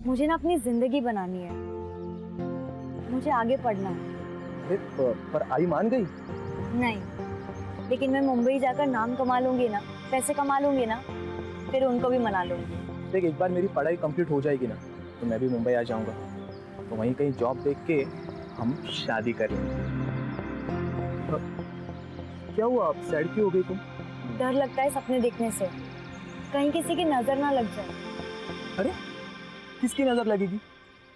मुझे ना अपनी जिंदगी बनानी है, मुझे आगे पढ़ना है। पर आई मान गई? नहीं, लेकिन मैं मुंबई जाकर नाम कमा लूंगी ना, पैसे कमा लूंगी ना, फिर उनको भी मना लूंगी। देख, एक बार मेरी पढ़ाई कंप्लीट हो जाएगी ना तो मैं भी मुंबई आ जाऊंगा, तो वहीं कहीं जॉब देख के हम शादी करेंगे। क्या हुआ, आप सैड क्यों हो गई तुम? डर लगता है सपने देखने से, कहीं किसी की नजर ना लग जाए। अरे किसकी नजर लगेगी?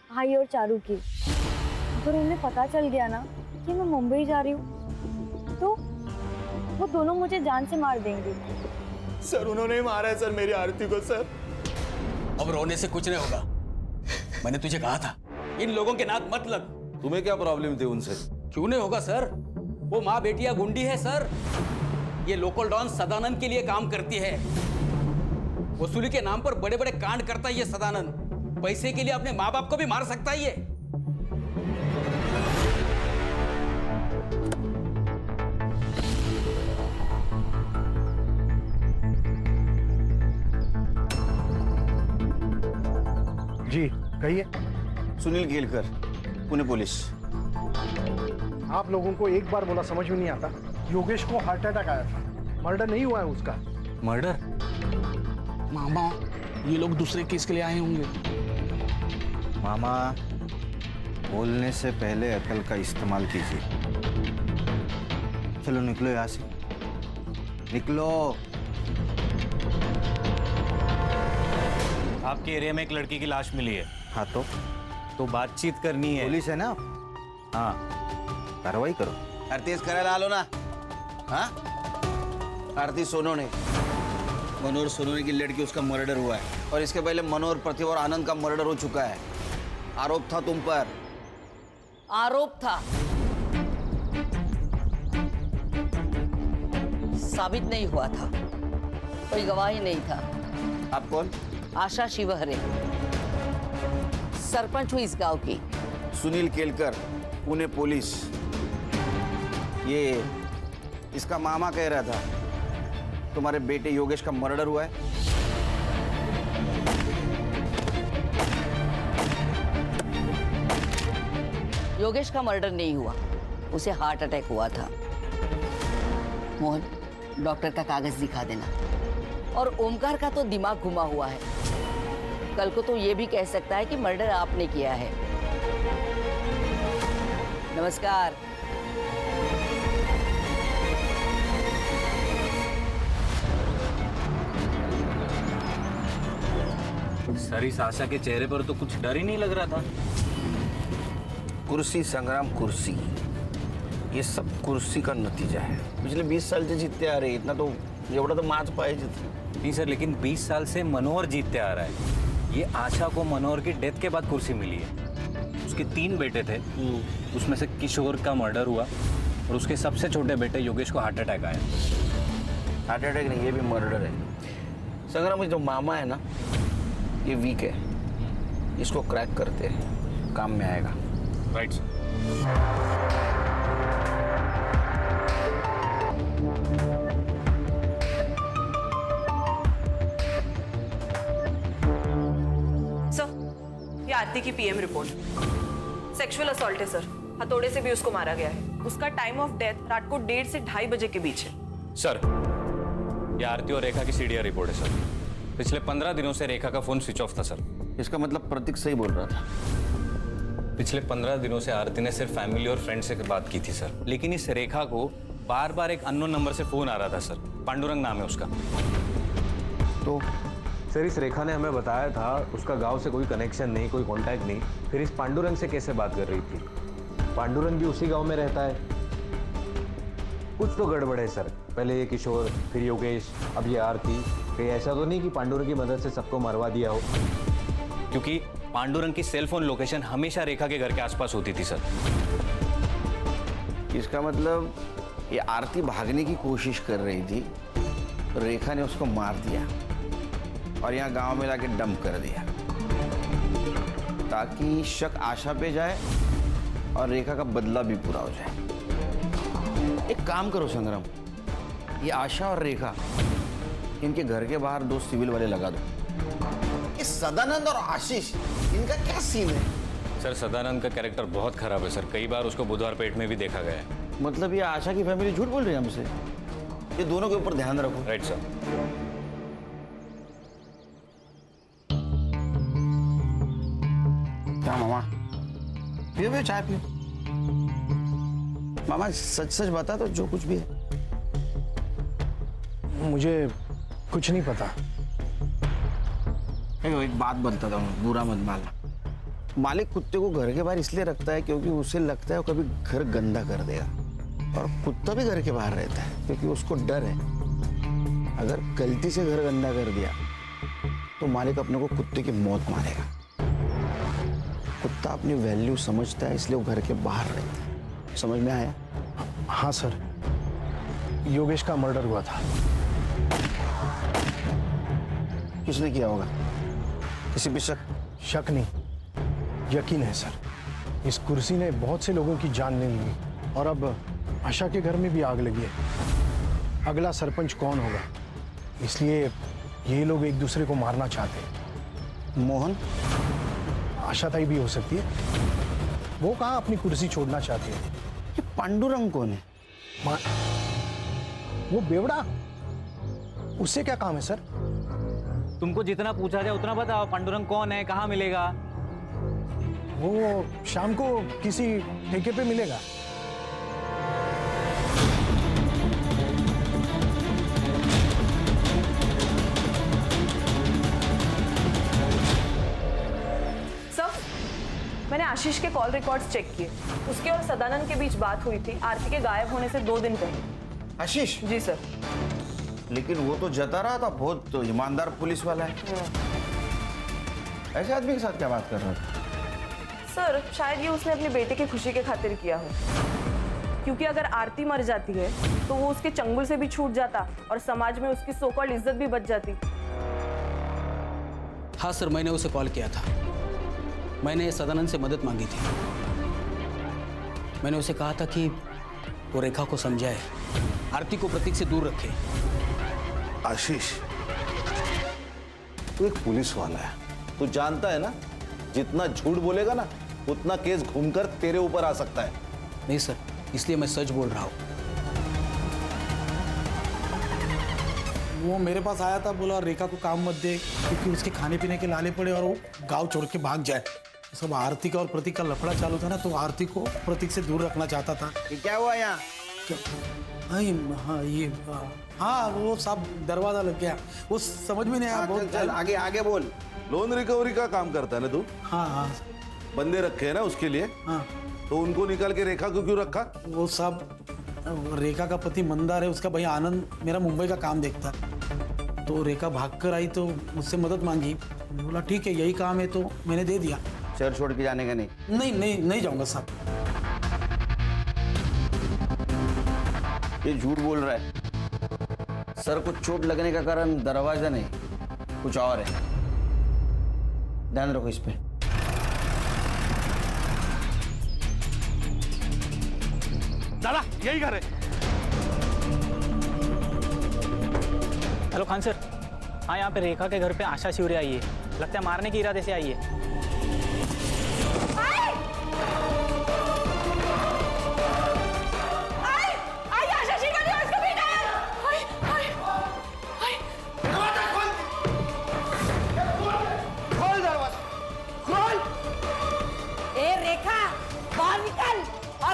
भाई और चारू की। अगर उन्हें पता चल गया ना कि मैं मुंबई जा रही हूँ तो वो दोनों मुझे जान से मार देंगे। सर उन्होंने ही मारा है सर मेरी आरती को सर। अब रोने से कुछ नहीं होगा। मैंने तुझे कहा था इन लोगों के नाक मत लग। तुम्हें क्या प्रॉब्लम थी उनसे? क्यों नहीं होगा सर, वो माँ बेटिया गुंडी है सर। ये लोकल डॉन सदानंद के लिए काम करती है। वसूली के नाम पर बड़े बड़े कांड करता है ये सदानंद। पैसे के लिए अपने माँ बाप को भी मार सकता है ये। जी कहिए। सुनील केलकर, पुणे पुलिस। आप लोगों को एक बार बोला समझ में नहीं आता? योगेश को हार्ट अटैक आया था, मर्डर नहीं हुआ है उसका। मर्डर? मामा, ये लोग दूसरे केस के लिए आए होंगे। मामा, बोलने से पहले अकल का इस्तेमाल कीजिए। चलो निकलो यहाँ से, निकलो। आपके एरिया में एक लड़की की लाश मिली है। हाँ तो बातचीत करनी है। पुलिस है ना? हाँ, कार्रवाई करो। आरती करा डालो ना। हाँ, आरती सोनोने, मनोहर सोनोने की लड़की, उसका मर्डर हुआ है। और इसके पहले मनोहर, प्रतिभा और आनंद का मर्डर हो चुका है। आरोप था तुम पर। आरोप था, साबित नहीं हुआ था, कोई गवाही नहीं था। आप कौन? आशा शिवहरे, सरपंच हुई इस गांव की। सुनील केलकर, पुणे पुलिस। ये इसका मामा कह रहा था तुम्हारे बेटे योगेश का मर्डर हुआ है। योगेश का मर्डर नहीं हुआ, उसे हार्ट अटैक हुआ था। मोहन, डॉक्टर का कागज दिखा देना। और ओमकार का तो दिमाग घुमा हुआ है, कल को तो ये भी कह सकता है कि मर्डर आपने किया है। नमस्कार। सर, इस आशा के चेहरे पर तो कुछ डर ही नहीं लग रहा था। कुर्सी संग्राम, कुर्सी, ये सब कुर्सी का नतीजा है। पिछले 20 साल से जीतते आ रहे, इतना तो एवढा तो माच पाहिजे। नहीं सर, लेकिन 20 साल से मनोहर जीतते आ रहा है। ये आशा को मनोहर की डेथ के बाद कुर्सी मिली है। उसके 3 बेटे थे, उसमें से किशोर का मर्डर हुआ और उसके सबसे छोटे बेटे योगेश को हार्ट अटैक आया। हार्ट अटैक नहीं, ये भी मर्डर है। संग्राम, जो मामा है ना, ये वीक है, इसको क्रैक करते हैं, काम में आएगा। Right sir. ये आरती की पीएम रिपोर्ट। सेक्सुअल असॉल्ट है सर, हथौड़े से भी उसको मारा गया है। उसका टाइम ऑफ डेथ रात को 1:30 से 2:30 बजे के बीच है। सर, ये आरती और रेखा की सीडीआर रिपोर्ट है सर। पिछले 15 दिनों से रेखा का फोन स्विच ऑफ था सर। इसका मतलब प्रतीक सही बोल रहा था। पिछले 15 दिनों से आरती ने सिर्फ फैमिली और फ्रेंड से बात की थी सर, लेकिन इस रेखा को बार बार एक अननोन नंबर से फोन आ रहा था सर। पांडुरंग नाम है उसका। तो सर, इस रेखा ने हमें बताया था उसका गांव से कोई कनेक्शन नहीं, कोई कांटेक्ट नहीं। फिर इस पांडुरंग से कैसे बात कर रही थी? पांडुरंग भी उसी गांव में रहता है। कुछ तो गड़बड़ है सर। पहले ये किशोर, फिर योगेश, अब ये आरती। कहीं ऐसा तो नहीं कि पांडुरंग की मदद से सबको मरवा दिया हो? क्योंकि पांडुरंग की सेल फोन लोकेशन हमेशा रेखा के घर के आसपास होती थी सर। इसका मतलब ये आरती भागने की कोशिश कर रही थी, रेखा ने उसको मार दिया और यहाँ गांव में लाके डंप कर दिया, ताकि शक आशा पे जाए और रेखा का बदला भी पूरा हो जाए। एक काम करो संग्राम, ये आशा और रेखा, इनके घर के बाहर 2 सिविल वाले लगा दो। इस सदानंद और आशीष, इनका क्या सीन है? सर सदानंद का कैरेक्टर बहुत खराब है सर, कई बार उसको बुधवार पेट में भी देखा गया है। मतलब ये आशा की फैमिली झूठ बोल रही है हमसे? ये दोनों के ऊपर ध्यान रखो। Right sir. क्या मामा, पियो चाय पियो। मामा सच सच बता तो, जो कुछ भी है। मुझे कुछ नहीं पता। एक बात बताता हूँ, बुरा मत मानना। मालिक कुत्ते को घर के बाहर इसलिए रखता है क्योंकि उसे लगता है वो कभी घर गंदा कर देगा, और कुत्ता भी घर के बाहर रहता है क्योंकि उसको डर है अगर गलती से घर गंदा कर दिया तो मालिक अपने को कुत्ते की मौत मारेगा। कुत्ता अपनी वैल्यू समझता है, इसलिए वो घर के बाहर रहता है। समझ में आया? हाँ सर, योगेश का मर्डर हुआ था। किसने किया होगा? किसी पे शक? शक नहीं, यकीन है सर। इस कुर्सी ने बहुत से लोगों की जान ले ली और अब आशा के घर में भी आग लगी है। अगला सरपंच कौन होगा, इसलिए ये लोग एक दूसरे को मारना चाहते हैं। मोहन? आशा ताई भी हो सकती है। वो कहाँ अपनी कुर्सी छोड़ना चाहती है। ये पांडुरंग कौन है? वो बेवड़ा, उससे क्या काम है सर? तुमको जितना पूछा जाए उतना बताओ, पांडुरंग कौन है, कहाँ मिलेगा? वो शाम को किसी ठेके पे मिलेगा। सर, मैंने आशीष के कॉल रिकॉर्ड्स चेक किए। उसके और सदानंद के बीच बात हुई थी आरती के गायब होने से 2 दिन पहले। आशीष? जी सर। लेकिन वो तो जता रहा था, बहुत तो ईमानदार पुलिस वाला है। ऐसे आदमी के साथ क्या बात कर रहा था? सर, शायद ये उसने अपने बेटे की खुशी के खातिर किया हो, क्योंकि अगर आरती मर जाती है तो वो उसके चंगुल से भी छूट जाता और समाज में उसकी सो कॉल्ड इज्जत भी बच जाती। हाँ सर, मैंने उसे कॉल किया था। मैंने सदानंद से मदद मांगी थी। मैंने उसे कहा था कि वो रेखा को समझाए, आरती को प्रतीक से दूर रखे। आशीष, तू एक पुलिस वाला है, तू जानता है ना जितना झूठ बोलेगा ना उतना केस घूमकर तेरे ऊपर आ सकता है। नहीं सर, इसलिए मैं सच बोल रहा हूँ। वो मेरे पास आया था, बोला रेखा को काम मत दे क्योंकि उसके खाने पीने के लाले पड़े और वो गांव छोड़ के भाग जाए। सब आरती का और प्रतीक का लफड़ा चालू था ना, तो आरती को प्रतीक से दूर रखना चाहता था। ये क्या हुआ यहाँ? हाँ, वो सब दरवाजा लग गया, वो समझ में नहीं आया। बहुत चल आगे आगे बोल। लोन रिकवरी का काम करता है ना तू? हाँ हाँ बंदे रखे हैं ना उसके लिए, हाँ। तो उनको निकाल के रेखा को क्यों रखा? वो सब रेखा का पति मंदार है, उसका भैया आनंद मेरा मुंबई का काम देखता है। तो रेखा भागकर आई तो मुझसे मदद मांगी। बोला ठीक है, यही काम है, तो मैंने दे दिया। शहर छोड़ के जाने का नहीं? नहीं जाऊंगा साहब। ये झूठ बोल रहा है। सर को चोट लगने का कारण दरवाजा नहीं, कुछ और है। ध्यान रखो इस पे। दादा, यही घर है। हेलो खान सर, हाँ यहाँ पे रेखा के घर पे आशा शिवरे आई है, लगता है मारने के इरादे से आई है।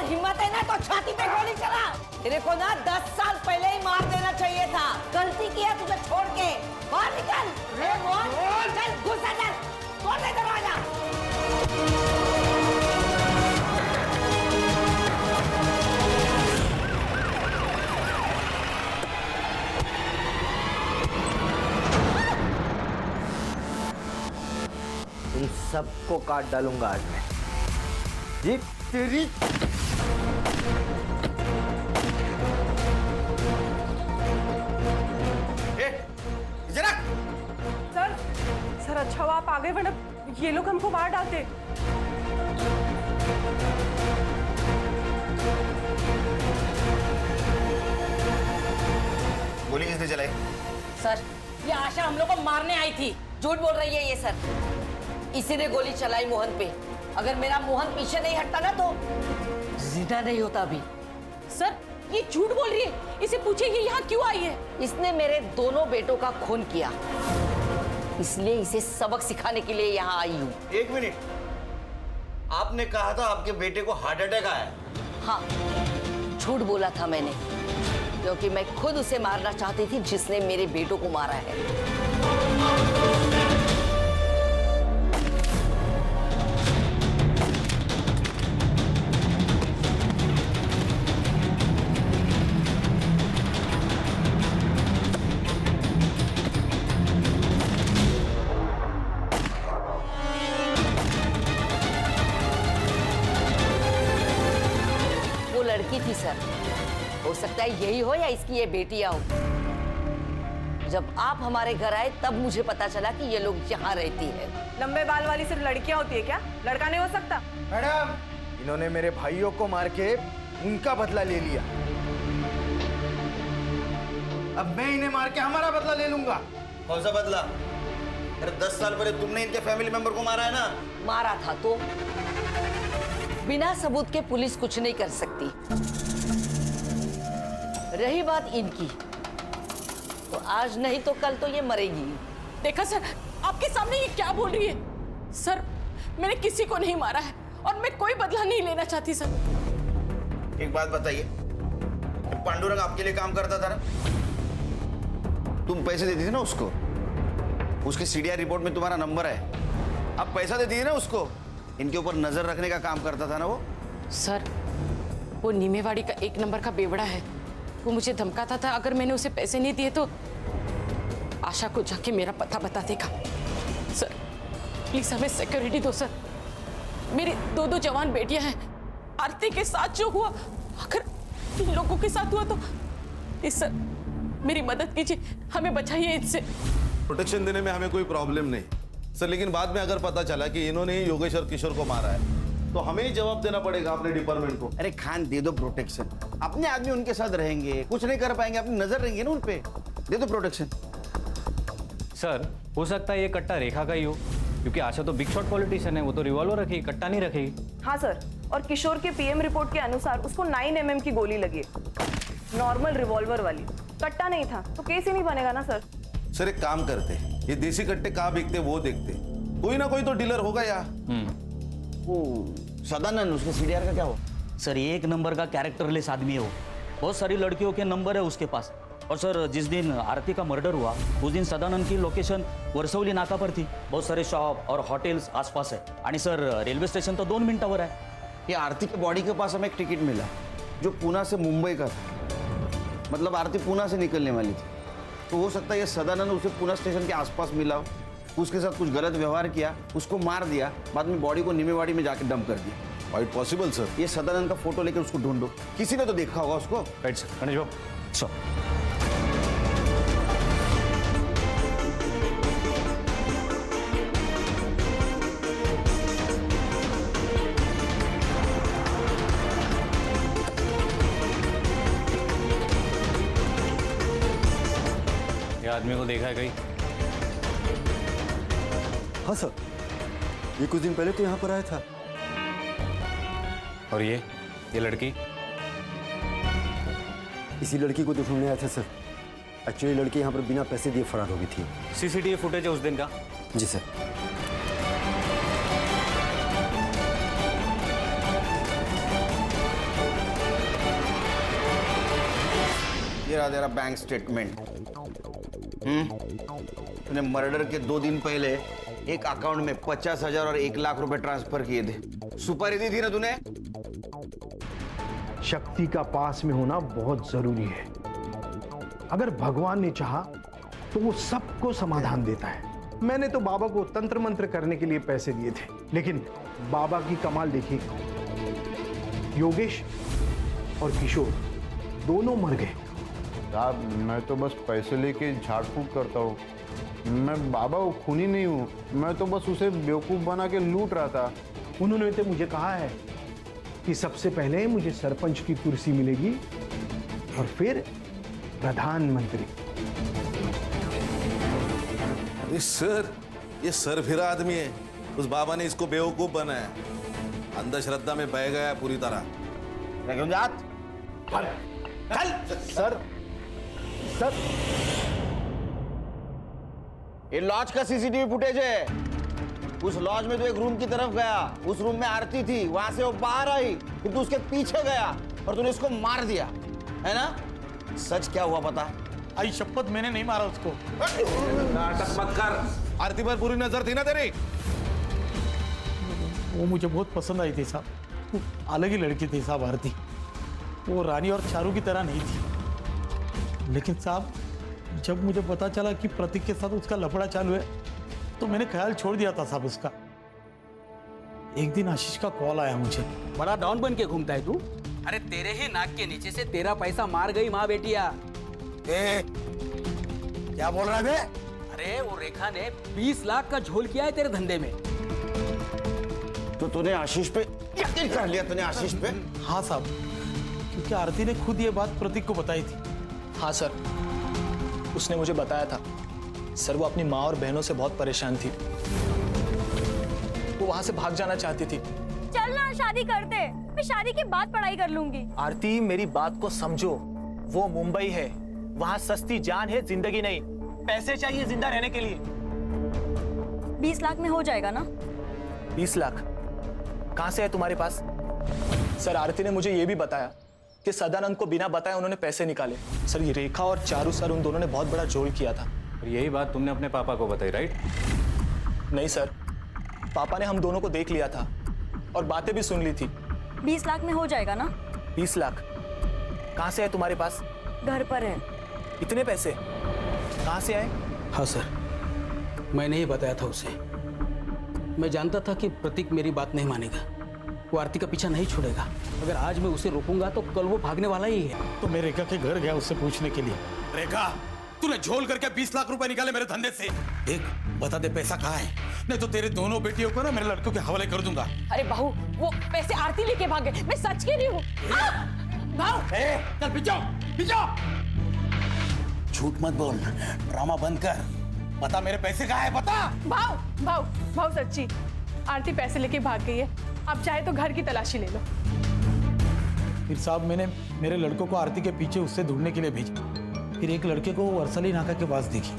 हिम्मत है ना तो छाती पे गोली चला। तेरे को ना 10 साल पहले ही मार देना चाहिए था। गलती किया तुझे छोड़ के। बाहर निकल। चल घुस अंदर, खोल दे दरवाजा। इन सबको काट डालूंगा आज मैं। जी तेरी सर अच्छा हुआ आप आ गए, वरना ये लोग हमको मार डालते। गोली किसने चलाई? सर, ये आशा हम लोग को मारने आई थी। झूठ बोल रही है ये सर। इसी ने गोली चलाई मोहन पे। अगर मेरा मोहन पीछे नहीं हटता ना तो जिंदा नहीं होता अभी। सर ये झूठ बोल रही है, इसे पूछिए ये यहाँ क्यों आई है। इसने मेरे दोनों बेटों का खून किया, इसलिए इसे सबक सिखाने के लिए यहाँ आई हूँ। एक मिनट, आपने कहा था आपके बेटे को हार्ट अटैक आया है। हाँ, झूठ बोला था मैंने, क्योंकि मैं खुद उसे मारना चाहती थी जिसने मेरे बेटों को मारा है। वो लड़की थी सर, हो सकता है यही हो या इसकी ये बेटियां हो। जब आप हमारे घर आए तब मुझे पता चला कि ये लोग यहाँ रहती है। लंबे बाल वाली सिर्फ लड़कियां होती है क्या, लड़का नहीं हो सकता? मैडम, इन्होंने मेरे भाइयों को मार के उनका बदला ले लिया, अब मैं इन्हें मार के हमारा बदला ले लूंगा। कौन सा बदला? अरे 10 साल पहले तुमने इनके फैमिली मेंबर को मारा है ना। मारा था तो बिना सबूत के पुलिस कुछ नहीं कर सकती। रही बात इनकी, तो आज नहीं तो कल तो ये मरेगी। देखा सर, आपके सामने ये क्या बोल रही है। सर मैंने किसी को नहीं मारा है और मैं कोई बदला नहीं लेना चाहती सर। एक बात बताइए, पांडुरंग आपके लिए काम करता था ना? तुम पैसे देती थी ना उसको, उसके सीडीआर रिपोर्ट में तुम्हारा नंबर है। अब पैसा देती थी ना उसको, इनके ऊपर नजर रखने का काम करता था ना वो। सर वो नीमेवाड़ी का 1 नंबर का बेवड़ा है, वो मुझे धमकाता था अगर मैंने उसे पैसे नहीं दिए तो आशा को जाके मेरा पता बता देगा। सर प्लीज हमें सिक्योरिटी दो सर, मेरी 2 जवान बेटियां हैं। आरती के साथ जो हुआ अगर इन लोगों के साथ हुआ तो प्लीज सर मेरी मदद कीजिए, हमें बचाइए इनसे। प्रोटेक्शन देने में हमें कोई प्रॉब्लम नहीं सर, लेकिन बाद में अगर पता चला कि इन्होंने ही योगेश और किशोर को मारा है तो हमें ही जवाब देना पड़ेगा अपने डिपार्टमेंट को। अरे खान दे दो प्रोटेक्शन, अपने आदमी उनके साथ रहेंगे, कुछ नहीं कर पाएंगे, अपनी नजर रहेंगे ना उन पे, दे दो प्रोटेक्शन। सर हो सकता है ये कट्टा रेखा का ही हो, क्योंकि आशा तो बिग शॉट पॉलिटिशियन है, वो तो रिवॉल्वर रखेगी, कट्टा नहीं रखेगी। हाँ सर, और किशोर के पीएम रिपोर्ट के अनुसार उसको 9 mm की गोली लगी है, नॉर्मल रिवॉल्वर वाली, कट्टा नहीं था, तो केस ही नहीं बनेगा ना सर। सर एक काम करते, ये देसी कट्टे कहाँ बिकते वो देखते, कोई ना कोई तो डीलर होगा यहाँ। वो सदानंद, उसके सीडीआर का क्या हुआ? सर ये 1 नंबर का कैरेक्टरलेस आदमी है वो, बहुत सारी लड़कियों के नंबर है उसके पास। और सर जिस दिन आरती का मर्डर हुआ उस दिन सदानंद की लोकेशन वर्सवली नाका पर थी, बहुत सारे शॉप और हॉटेल्स आसपास है, आणि सर रेलवे स्टेशन तो 2 मिनटावर है। ये आरती के बॉडी के पास हमें एक टिकट मिला जो पूना से मुंबई का था, मतलब आरती पूना से निकलने वाली थी, तो हो सकता है ये सदानंद उसे पूना स्टेशन के आसपास मिला हो, उसके साथ कुछ गलत व्यवहार किया, उसको मार दिया, बाद में बॉडी को नीमेवाड़ी में जाके डंप कर दिया। Quite possible sir. ये सदानंद का फोटो लेकर उसको ढूंढो, किसी ने तो देखा होगा उसको। राइट सर, गणेश बाबू सर। ये आदमी को देखा है कहीं? हाँ सर, ये कुछ दिन पहले तो यहाँ पर आया था। और ये लड़की? इसी लड़की को तो ढूंढने आया था सर। एक्चुअली लड़की यहाँ पर बिना पैसे दिए फरार हो गई थी। सीसीटीवी फुटेज है उस दिन का? जी सर। ये रहा तेरा बैंक स्टेटमेंट। तूने मर्डर के 2 दिन पहले एक अकाउंट में 50,000 और 1 लाख रुपए ट्रांसफर किए थे। सुपारी दी थी ना तूने? शक्ति का पास में होना बहुत जरूरी है। अगर भगवान ने चाहा तो वो सबको समाधान देता है। मैंने तो बाबा को तंत्र मंत्र करने के लिए पैसे दिए थे, लेकिन बाबा की कमाल देखिए, योगेश और किशोर दोनों मर गए। साहब मैं तो बस पैसे लेके झाड़ फूक करता हूँ, मैं बाबा वो खूनी नहीं हूँ, मैं तो बस उसे बेवकूफ़ बना के लूट रहा था। उन्होंने तो मुझे कहा है कि सबसे पहले मुझे सरपंच की कुर्सी मिलेगी और फिर प्रधानमंत्री। सर ये सर फिरा आदमी है, उस बाबा ने इसको बेवकूफ बनाया, अंधश्रद्धा में बह गया है पूरी तरह। सर सर ये लॉज का सीसीटीवी फुटेज है। उस लॉज में तो एक रूम की तरफ गया, उस रूम में आरती थी, वहां से वो बाहर आई, फिर तू उसके पीछे गया और तूने उसको मार दिया, है ना? सच क्या हुआ पता? आई शपथ मैंने नहीं मारा उसको। नाटक मत कर, आरती पर पूरी नजर थी ना तेरी। वो मुझे बहुत पसंद आई थी साहब, अलग ही लड़की थी साहब आरती। वो रानी और चारू की तरह नहीं थी। लेकिन साहब जब मुझे पता चला कि प्रतीक के साथ उसका लफड़ा चालू है तो मैंने ख्याल छोड़ दिया था साहब उसका। एक दिन आशीष का कॉल आया मुझे। बड़ा डॉन बन के घूमता है तू? अरे तेरे ही नाक के नीचे से तेरा पैसा मार गई माँ बेटिया। क्या बोल रहा है बे? अरे वो रेखा ने 20 लाख का झोल किया है तेरे धंधे में। तो तूने आशीष पे यकीन कर लिया? तूने आशीष पे? हाँ साहब, क्योंकि आरती ने खुद ये बात प्रतीक को बताई थी। हाँ सर, उसने मुझे बताया था। सर वो अपनी माँ और बहनों से बहुत परेशान थी, वो वहां से भाग जाना चाहती थी। चल ना शादी करते, मैं शादी के बाद पढ़ाई कर लूंगी। आरती मेरी बात को समझो, वो मुंबई है, वहां सस्ती जान है, जिंदगी नहीं। पैसे चाहिए जिंदा रहने के लिए। 20 लाख में हो जाएगा ना? 20 लाख कहां से है तुम्हारे पास? सर आरती ने मुझे ये भी बताया कि सदानंद को बिना बताए उन्होंने पैसे निकाले। सर ये रेखा और चारू सर उन दोनों ने बहुत बड़ा झोल किया था। और यही बात तुमने अपने पापा को बताई, राइट? नहीं सर, पापा ने हम दोनों को देख लिया था और बातें भी सुन ली थी। 20 लाख में हो जाएगा ना? 20 लाख कहां से है तुम्हारे पास? घर पर है। इतने पैसे कहां से आए? हाँ सर, मैंने ही बताया था उसे। मैं जानता था कि प्रतीक मेरी बात नहीं मानेगा, वो आरती का पीछा नहीं छोड़ेगा। अगर आज मैं उसे रोकूंगा तो कल वो भागने वाला ही है। तो मैं रेखा के घर गया उससे पूछने के लिए। रेखा, तूने झोल करके 20 लाख रुपए निकाले मेरे धंधे से। एक बता दे पैसा कहाँ है, नहीं तो तेरे दोनों बेटियों को ना मेरे लड़कों के हवाले कर दूंगा। अरे बहू, वो पैसे आरती लेके भाग गए, मैं सच कह रही हूँ। चल पीछो पीछो। झूठ मत बोल, ड्रामा बंद कर। बता मेरे पैसे कहाँ है, बता। भाव भाव भाव सच्ची, आरती पैसे लेके भाग गई है। आप चाहे तो घर की तलाशी ले लो। फिर साहब मैंने मेरे लड़कों को आरती के पीछे उससे ढूंढने के लिए भेजा। फिर एक लड़के को वर्सली नाका के पास देखी,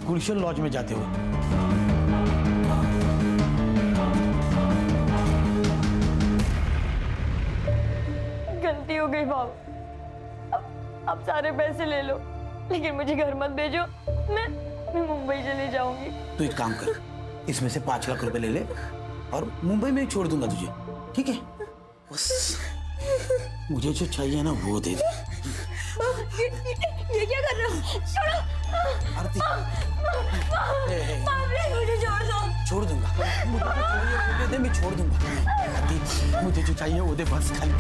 गुलशन लॉज में जाते हुए। गलती हो गई भाव, अब सारे पैसे ले लो, लेकिन मुझे घर मत भेजो। मैं मुंबई चली जाऊंगी। तू एक काम कर, इसमें से 5 लाख रुपए ले ले और मुंबई में ही छोड़ दूंगा तुझे, ठीक है? बस मुझे जो चाहिए ना वो दे दे। ये क्या कर रहे हो? छोड़ो। आरती, मुझे छोड़ दो। छोड़ दूंगा, मुझे दे, मैं छोड़ दूंगा। आरती, मुझे जो चाहिए वो दे बस खाली।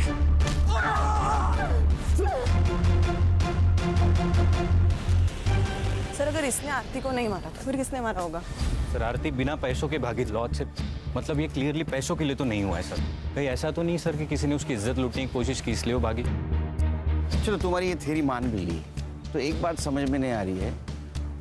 सर अगर इसने आरती को नहीं मारा तो फिर किसने मारा होगा? सर आरती बिना पैसों के भागी लॉज से, मतलब ये क्लियरली पैसों के लिए तो नहीं हुआ है सर। कहीं ऐसा तो नहीं सर कि किसी ने उसकी इज्जत लूटने की कोशिश की इसलिए वो भागी? चलो तुम्हारी ये थ्योरी मान भी ली, तो एक बात समझ में नहीं आ रही है,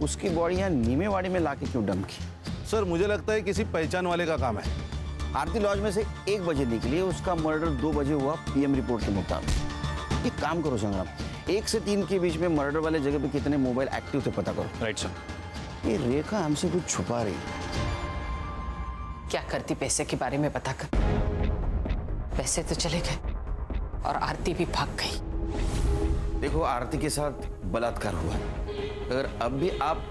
उसकी बॉडी यहाँ नीमेवाड़ी में लाके क्यों डंप की? सर मुझे लगता है किसी पहचान वाले का काम है। आरती लॉज में से 1 बजे निकली, उसका मर्डर 2 बजे हुआ पीएम रिपोर्ट के मुताबिक। एक काम करो संग्राम, 1 से 3 के बीच में मर्डर वाले जगह पे कितने मोबाइल एक्टिव थे पता करो। Right sir. ये रेखा हमसे कुछ छुपा रही है। क्या करती पैसे के बारे में बताकर? पैसे तो चले गए और आरती भी भाग गई। देखो आरती के साथ बलात्कार हुआ है, अगर अब भी आप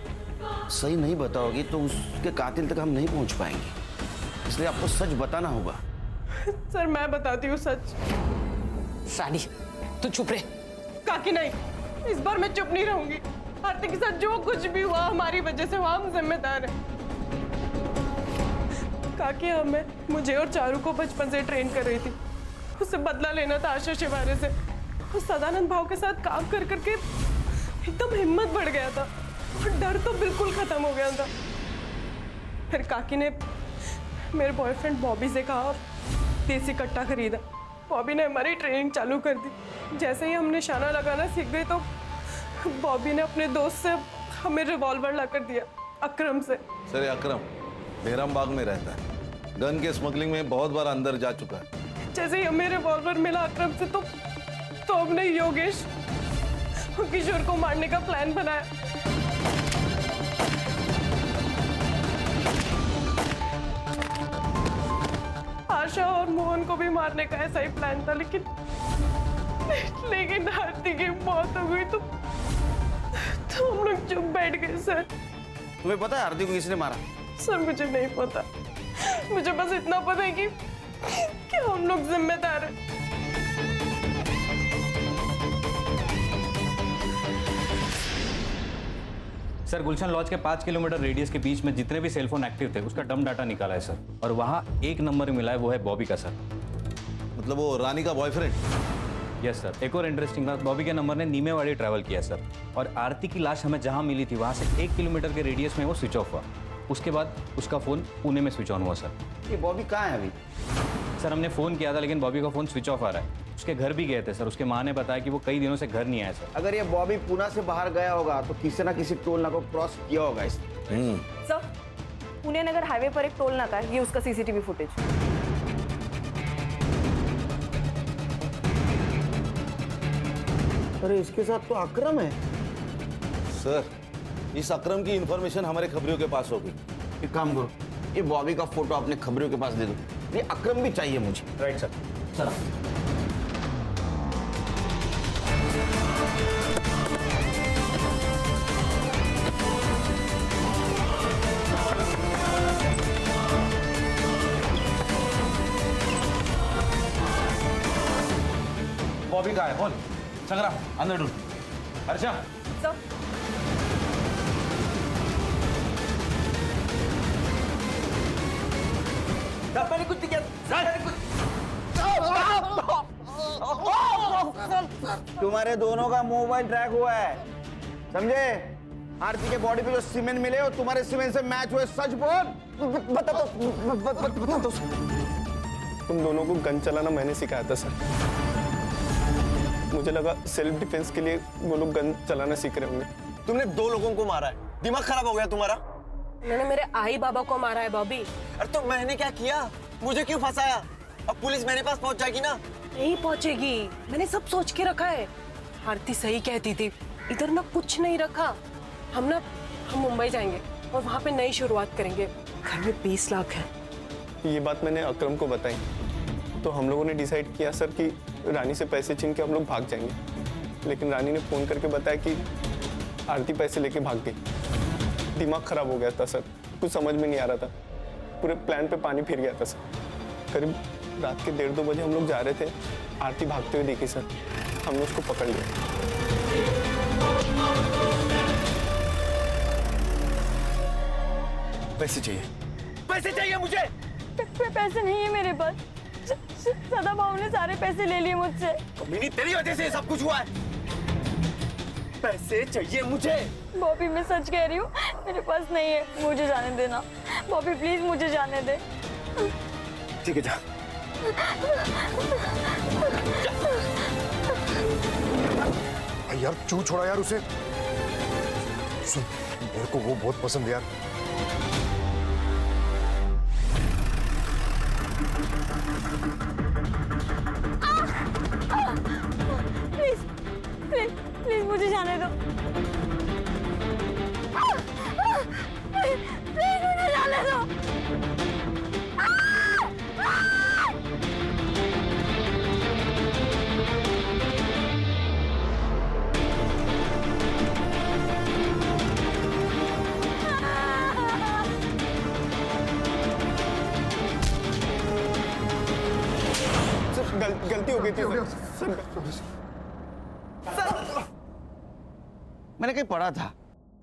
सही नहीं बताओगी तो उसके कातिल तक हम नहीं पहुंच पाएंगे, इसलिए आपको सच बताना होगा। सर मैं बताती हूँ सच। रानी तू चुप रहे। काकी नहीं, इस बार मैं चुप नहीं रहूंगी। आरती के साथ जो कुछ भी हुआ हमारी वजह से हुआ, हम जिम्मेदार हैं। काकी मुझे और चारू को बचपन से ट्रेन कर रही थी, उससे बदला लेना था आशा शिवारे से। उस सदानंद भाव के साथ काम कर करके एकदम हिम्मत बढ़ गया था और डर तो बिल्कुल खत्म हो गया था। फिर काकी ने मेरे बॉयफ्रेंड बॉबी से कहा, देसी कट्टा खरीदा। बॉबी ने हमारी ट्रेनिंग चालू कर दी। जैसे ही हम निशाना लगाना सीख गए तो बॉबी ने अपने दोस्त से हमें रिवॉल्वर ला कर दिया, अकरम से। सर अकरम बेरम बाग में रहता है, गन के स्मगलिंग में बहुत बार अंदर जा चुका है। जैसे ही हमें रिवॉल्वर मिला अक्रम से तो हमने योगेश और किशोर को मारने का प्लान बनाया। आशा और मोहन को भी मारने का ऐसा ही प्लान था, लेकिन आरती की मौत हो गई तो हम लोग चुप बैठ गए सर। तुम्हें पता है आरती को किसने मारा? सर मुझे नहीं पता, मुझे बस इतना पता है कि हम लोग जिम्मेदार हैं। सर गुलशन लॉज के 5 किलोमीटर रेडियस के बीच में जितने भी सेलफोन एक्टिव थे उसका डम डाटा निकाला है सर, और वहाँ एक नंबर मिला है, वो है बॉबी का सर। मतलब वो रानी का बॉयफ्रेंड? Yes sir. एक और इंटरेस्टिंग बात, बॉबी के नंबर ने नीमेवाड़ी ट्रैवल किया सर, और आरती की लाश हमें जहाँ मिली थी वहाँ से 1 किलोमीटर के रेडियस में वो स्विच ऑफ हुआ। उसके बाद उसका फ़ोन पुणे में स्विच ऑन हुआ सर। ये बॉबी कहाँ है अभी? सर हमने फ़ोन किया था लेकिन बॉबी का फ़ोन स्विच ऑफ आ रहा है। उसके घर भी गए थे सर, उसके माँ ने बताया कि वो कई दिनों से घर नहीं आया सर। अगर ये बॉबी पुणे से बाहर गया होगा तो किसी ना किसी टोल नाका को क्रॉस किया होगा इसने। सर पुणे नगर हाईवे पर एक टोल नाका है, ये उसका सीसीटीवी फुटेज। अरे इसके साथ तो अकरम है। सर इस अकरम की इंफॉर्मेशन हमारे खबरियों के पास होगी। एक काम करो, ये बॉबी का फोटो अपने खबरियों के पास दे दो, ये अकरम भी चाहिए मुझे। Right sir. चलो बॉबी का है, बोल संग्राम अंदर ढूंढ। हर्षा मैंने कुछ नहीं किया। तुम्हारे दोनों का मोबाइल ट्रैक हुआ है, समझे? आरती के बॉडी पे जो सीमेंट मिले और तुम्हारे सीमेंट से मैच हुए, सच बोल। बता दो। तुम दोनों को गन चलाना मैंने सिखाया था सर। मुझे लगा सेल्फ डिफेंस के लिए वो लोग गन चलाना सीख रहे होंगे। तुमने 2 लोगों को मारा है, दिमाग खराब हो गया तुम्हारा। मैंने मेरे आई बाबा को मारा है बॉबी। अरे तो मैंने क्या किया? मुझे क्यों फंसाया? अब पुलिस मेरे पास पहुंच जाएगी ना। नहीं पहुंचेगी, मैंने सब सोच के रखा है। आरती सही कहती थी, इधर ना कुछ नहीं रखा। हम मुंबई जाएंगे और वहाँ पे नई शुरुआत करेंगे। घर में 20 लाख है। ये बात मैंने अकरम को बताई तो हम लोगों ने डिसाइड किया सर कि रानी से पैसे छीन के हम लोग भाग जाएंगे, लेकिन रानी ने फोन करके बताया कि आरती पैसे लेके भाग गई। दिमाग खराब हो गया था सर, कुछ समझ में नहीं आ रहा था, पूरे प्लान पे पानी फिर गया था सर। करीब रात के 1:30-2 बजे हम लोग जा रहे थे, आरती भागते हुए देखी सर, हमने उसको पकड़ लिया। पैसे चाहिए, पैसे चाहिए मुझे। पैसे नहीं है मेरे पास, सदा भाव ने सारे पैसे ले लिए मुझसे। मिनी तेरी वजह से सब कुछ हुआ है। पैसे चाहिए मुझे। बॉबी मैं सच कह रही हूँ, मेरे पास नहीं है, मुझे जाने देना। बॉबी प्लीज मुझे जाने दे। ठीक है जा। यार क्यों छोड़ा यार उसे? सुन, मेरे को वो बहुत पसंद है यार। प्लीज प्लीज प्लीज मुझे जाने दो। प्लीज मुझे जाने दो। गलती हो गई थी सर। मैंने कहीं पढ़ा था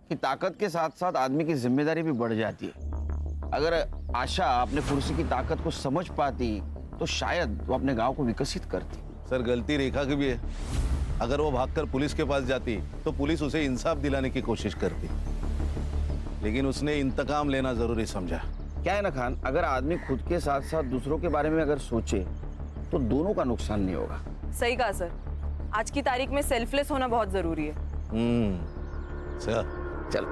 कि ताकत के साथ साथ आदमी की जिम्मेदारी भी बढ़ जाती है। अगर आशा अपने कुर्सी की ताकत को समझ पाती तो शायद वो अपने गांव को विकसित करती। सर गलती रेखा की भी है। अगर वो भागकर पुलिस के पास जाती तो पुलिस उसे इंसाफ दिलाने की कोशिश करती, लेकिन उसने इंतकाम लेना जरूरी समझा। क्या है ना खान, अगर आदमी खुद के साथ साथ दूसरों के बारे में अगर सोचे तो दोनों का नुकसान नहीं होगा। सही कहा सर, आज की तारीख में सेल्फलेस होना बहुत जरूरी है। सर चल।